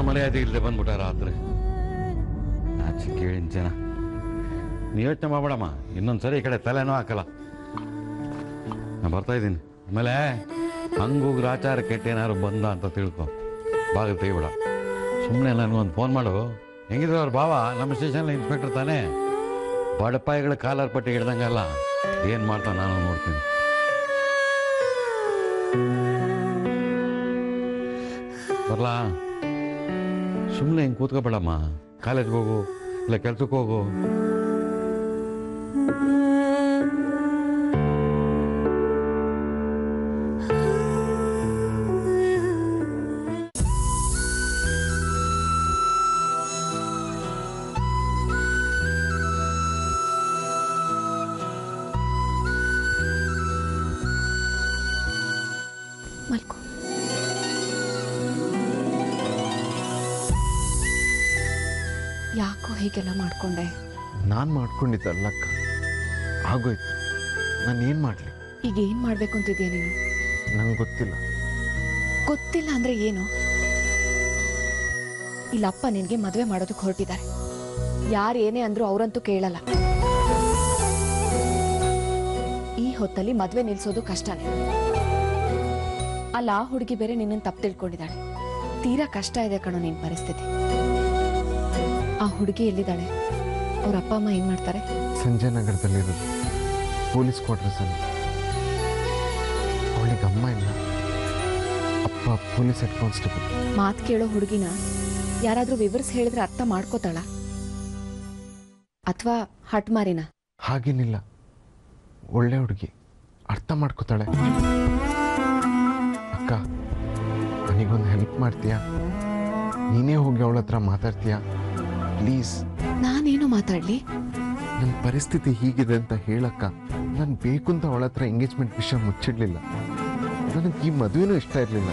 ಮರ್ಯಾದೆ ಇಲ್ಲದೆ ಬಂದ್ಬಿಟ್ಟ ರಾತ್ರಿ. ಆಚೆ ಕೇಳಿನ ಜನ. ನೀ ಯೋಚನೆ ಮಾಡ್ಬೇಡಮ್ಮ, ಇನ್ನೊಂದ್ಸರಿ ಈ ಕಡೆ ತಲೆನೂ ಹಾಕಲ್ಲ. ನಾನು ಬರ್ತಾ ಇದ್ದೀನಿ. ಆಮೇಲೆ ಹಂಗೋಗ್ರ ಆಚಾರ ಕೆಟ್ಟೇನಾದ್ರು ಬಂದ ಅಂತ ತಿಳ್ಕೊ, ಬಾಗಿಲು ತೆಗಿಬೇಡ. ಸುಮ್ಮನೆ ನನಗೊಂದು ಫೋನ್ ಮಾಡು. ಹೆಂಗಿದ್ರು ಅವ್ರ ಭಾವ ನಮ್ಮ ಸ್ಟೇಷನಲ್ಲಿ ಇನ್ಸ್ಪೆಕ್ಟರ್ ತಾನೇ, ಬಡಪಾಯಿಗಳ ಕಾಲರ್ ಪಟ್ಟಿ ಹಿಡ್ದಂಗಲ್ಲ. ಏನು ಮಾಡ್ತಾ ನಾನು ನೋಡ್ತೀನಿ. ಬರ್ಲಾ? ಸುಮ್ಮನೆ ಹಿಂಗೆ ಕೂತ್ಕೋಬೇಡಮ್ಮ. ಕಾಲೇಜ್ಗೆ ಹೋಗು, ಇಲ್ಲ ಕೆಲ್ಸಕ್ಕೆ ಹೋಗು. ಮಲ್ಕೋ. ಯಾಕೋ ಹೀಗೆಲ್ಲ ಮಾಡ್ಕೊಂಡೆ? ನಾನು ಮಾಡ್ಕೊಂಡಿದ್ದಲ್ಲಕ್ಕ, ಆಗೋಯ್ತು. ನಾನು ಏನು ಮಾಡಲಿ? ಈಗ ಏನು ಮಾಡಬೇಕು ಅಂತಿದ್ಯಾ ನೀನು? ನಂಗೆ ಗೊತ್ತಿಲ್ಲ. ಗೊತ್ತಿಲ್ಲ ಅಂದ್ರೆ ಏನು? ಇಲ್ಲಪ್ಪ ನಿನಗೆ ಮದುವೆ ಮಾಡೋದಕ್ಕೆ ಹೊರಟಿದ್ದಾರೆ. ಯಾರು ಏನೇ ಅಂದ್ರೂ ಅವರಂತೂ ಕೇಳಲ್ಲ. ಈ ಹೊತ್ತಲ್ಲಿ ಮದುವೆ ನಿಲ್ಸೋದು ಕಷ್ಟನೇ. ಅಲ್ಲ, ಆ ಹುಡುಗಿ ಬೇರೆ ನಿನ್ನನ್ನು ತಪ್ಪು ತಿಳ್ಕೊಂಡಿದ್ದಾಳೆ. ತೀರಾ ಕಷ್ಟ ಇದೆ ಕಣೋ ನಿನ್ನ ಪರಿಸ್ಥಿತಿ. ಆ ಹುಡುಗಿ ಎಲ್ಲಿದ್ದಾಳೆ? ಅವ್ರ ಅಪ್ಪ ಅಮ್ಮ ಏನ್ ಮಾಡ್ತಾರೆ? ಸಂಜಯ್ ನಗರದಲ್ಲಿರೋದು, ಪೊಲೀಸ್ ಕ್ವಾರ್ಟರ್ಸ್ ಅಲ್ಲಿ. ಅವಳಿಗೆ ಅಮ್ಮ ಇಲ್ಲ, ಅಪ್ಪ ಪೊಲೀಸ್ ಹೆಡ್ ಕಾನ್ಸ್ಟೇಬಲ್. ಮಾತು ಕೇಳೋ ಹುಡುಗಿನ ಯಾರಾದ್ರೂ ವಿವರಿಸಿ ಹೇಳಿದ್ರೆ ಅರ್ಥ ಮಾಡ್ಕೋತಾಳ ಅಥವಾ ಹಟ್ಮಾರಿನ? ಹಾಗೇನಿಲ್ಲ, ಒಳ್ಳೆ ಹುಡುಗಿ, ಅರ್ಥ ಮಾಡ್ಕೋತಾಳೆ. ಅಕ್ಕ, ನನಗೊಂದು ಹೆಲ್ಪ್ ಮಾಡ್ತೀಯಾ? ನೀನೇ ಹೋಗಿ ಅವಳ ಹತ್ರ ಮಾತಾಡ್ತೀಯಾ ಪ್ಲೀಸ್? ನಾನೇನು ಮಾತಾಡ್ಲಿ? ನನ್ನ ಪರಿಸ್ಥಿತಿ ಹೀಗಿದೆ ಅಂತ ಹೇಳಕ್ಕ. ನಾನು ಬೇಕು ಅಂತ ಅವಳ ಹತ್ರ ಎಂಗೇಜ್ಮೆಂಟ್ ವಿಷಯ ಮುಚ್ಚಿಡ್ಲಿಲ್ಲ. ನನಗೆ ಈ ಮದುವೆನೂ ಇಷ್ಟ ಇರಲಿಲ್ಲ.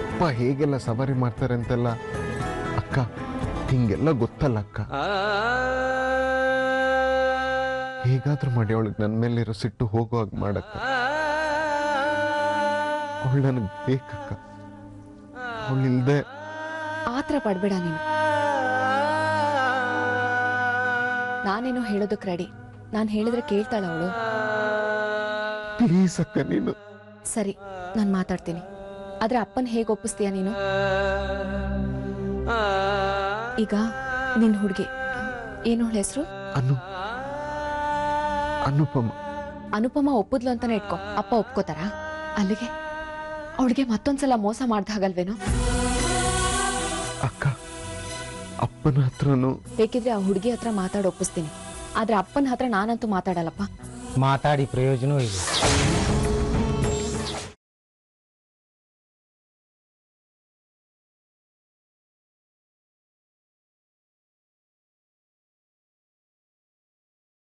ಅಪ್ಪ ಹೇಗೆಲ್ಲ ಸವಾರಿ ಮಾಡ್ತಾರೆ ಅಂತೆಲ್ಲ ಅಕ್ಕ ಹಿಂಗೆಲ್ಲ ಗೊತ್ತಲ್ಲ ಅಕ್ಕ. ಹೇಗಾದ್ರೂ ಮಾಡಿ ಅವಳಿಗೆ ನನ್ನ ಮೇಲಿರೋ ಸಿಟ್ಟು ಹೋಗುವಾಗ ಮಾಡಕ್ಕ. ಅವಳು ನನಗೆ ಬೇಕಕ್ಕ. ಅವಳಿಲ್ದೆ. ಆತರ ಪಡ್ಬೇಡ ನೀನು. ನಾನೇನೋ ಹೇಳೋದಕ್ಕೆ ರೆಡಿ. ನಾನು ಹೇಳಿದ್ರೆ ಕೇಳ್ತಾಳ ಅವಳು? ಪ್ಲೀಸ್ ಅಕ್ಕ ನೀನು. ಸರಿ, ನಾನು ಮಾತಾಡ್ತೀನಿ. ಆದ್ರೆ ಅಪ್ಪನ ಹೇಗೆ ಒಪ್ಪಿಸ್ತೀಯ ನೀನು? ಈಗ ನಿನ್ ಹುಡುಗಿ ಏನು ಹೆಸರು? ಅನುಪಮ. ಅನುಪಮ ಒಪ್ಪುದ್ಲು ಅಂತಾನೆ ಇಟ್ಕೋ. ಅಪ್ಪ ಒಪ್ಕೋತಾರ? ಅಲ್ಲಿಗೆ ಅವಳಿಗೆ ಮತ್ತೊಂದ್ಸಲ ಮೋಸ ಮಾಡ್ದಾಗಲ್ವೇನೋ? ಅಕ್ಕ, ಅಪ್ಪನ ಹತ್ರನು ಬೇಕಿದ್ರೆ ಆ ಹುಡುಗಿ ಹತ್ರ ಮಾತಾಡಿ ಒಪ್ಪಿಸ್ತೀನಿ. ಆದ್ರೆ ಅಪ್ಪನ ಹತ್ರ ನಾನಂತೂ ಮಾತಾಡಲ್ಲಪ್ಪ. ಮಾತಾಡಿ ಪ್ರಯೋಜನ ಇಲ್ಲ.